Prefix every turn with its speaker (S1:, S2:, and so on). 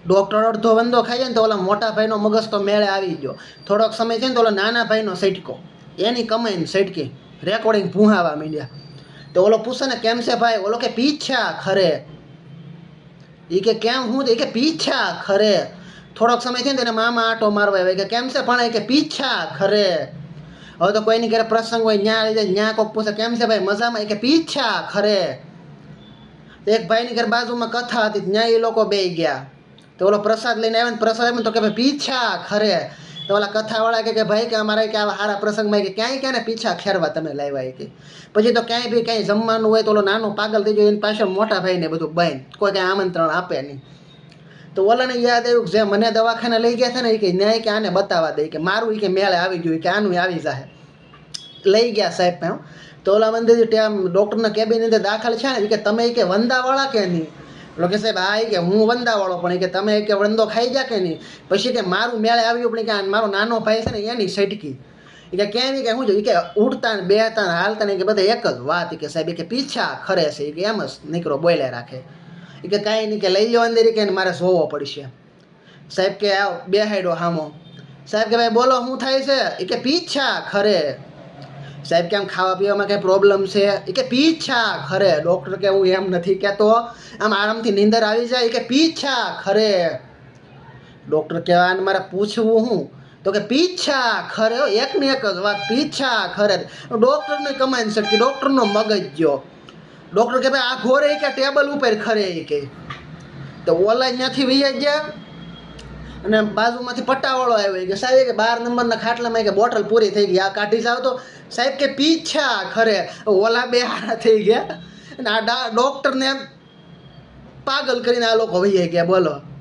S1: Doctor અડધો વંદો ખાઈ જાય ને તો ઓલા મોટા ભાઈનો મગજ તો મેળે આવી ગયો. થોડોક સમય છે ને તો ઓલા નાના ભાઈનો સટકો, એની કમાઈને સટકી રેકોર્ડિંગ ભૂહાવા માંડ્યા. તો ઓલો પૂછે ને કેમ છે ભાઈ? ઓલો કે પીછા ખરે. એ કે કેમ હું? એ કે પીછા ખરે. થોડોક સમય થયો ને તેને મામા આટો મારવા આવે કે કેમ છે પણ? કે પીછા ખરે. હવે તો કોઈની ઘરે પ્રસંગ હોય ન્યા લઈ જાય, ન્યા કોઈક પૂછે કેમ છે ભાઈ મજામાં? એ કે પીછા ખરે. એક ભાઈની ઘર બાજુમાં કથા હતી, ત્યાં એ લોકો બે ગયા. તો ઓલો પ્રસાદ લઈને આવ્યો ને પ્રસાદ આપ્યો તો કે ભાઈ પીછા ખરે. તો ઓલા કથાવાળા કે ભાઈ કે અમારે કે આવા સારા પ્રસંગમાં કે ક્યાંય ક્યાં ને પીછા ખેરવા તમે લાવ્યા કે પછી તો ક્યાંય બી ક્યાંય જમવાનું હોય તો ઓલો નાનો પાગલ થઈ ગયો, એની પાછળ મોટા ભાઈને બધું બાંધ કોઈ કાંઈ આમંત્રણ આપે નહીં. તો ઓલાને યાદ આવ્યું જે મને દવાખાને લઈ ગયા છે ને એ કે ન્યાય કે આને બતાવવા દે કે મારું એ કે મેળે આવી ગયું કે આનું આવી જાય. લઈ ગયા સાહેબ પાસે. તો ઓલા મંદિર ત્યાં ડૉક્ટરના કેબિનની અંદર દાખલ છે ને કે તમે કે વંદાવાળા કે નહીં? એટલે કે સાહેબ હા કે હું વંદાવાળો, પણ કે તમે કે વંદો ખાઈ ગયા કે નહીં? પછી કે મારું મેળે આવ્યું પણ કે મારો નાનો ભાઈ છે ને એની સટકી. કે કેમ કે શું છે કે ઉડતા ને બેહતા ને હાલતા ને કે બધા એક જ વાત કે સાહેબ કે પીછા ખરે છે કે એમ જ નીકળો બોલે રાખે. એ કે કાંઈ નહીં કે લઈ લો અંદર કે મારે જોવો પડશે. સાહેબ કે આવ બેહાડ્યો હામો. સાહેબ કે ભાઈ બોલો શું થાય છે? એ કે પીછા ખરે. સાહેબ કે આમ ખાવા પીવામાં કંઈ પ્રોબ્લેમ છે? એ કે પીછા ખરે. ડૉક્ટર કે હું એમ નથી કહેતો, આમ આરામથી નીંદર આવી જાય. એ કે પીછા ખરે. ડૉક્ટર કહેવા આને મારે પૂછવું હું? તો કે પીછા ખરે. એકની એક જ વાત, પીછા ખરે. ડૉક્ટરને કમાઈને સટકી, ડૉક્ટરનો મગજ ગયો. ડૉક્ટર કે ભાઈ આ ઘોરે કે ટેબલ ઉપર ખરે કે. તો ઓલા ત્યાંથી વૈયા ગયા અને બાજુમાંથી પટ્ટાવાળો આવ્યો કે સાહેબ કે 12 નંબરના ખાટલામાં કે બોટલ પૂરી થઈ ગઈ, આ કાઢી જાવ તો. સાહેબ કે પીછા ખરે. ઓલા બે હારા થઈ ગયા અને આ ડૉક્ટરને પાગલ કરીને આ લોકો વૈયા ગયા. બોલો.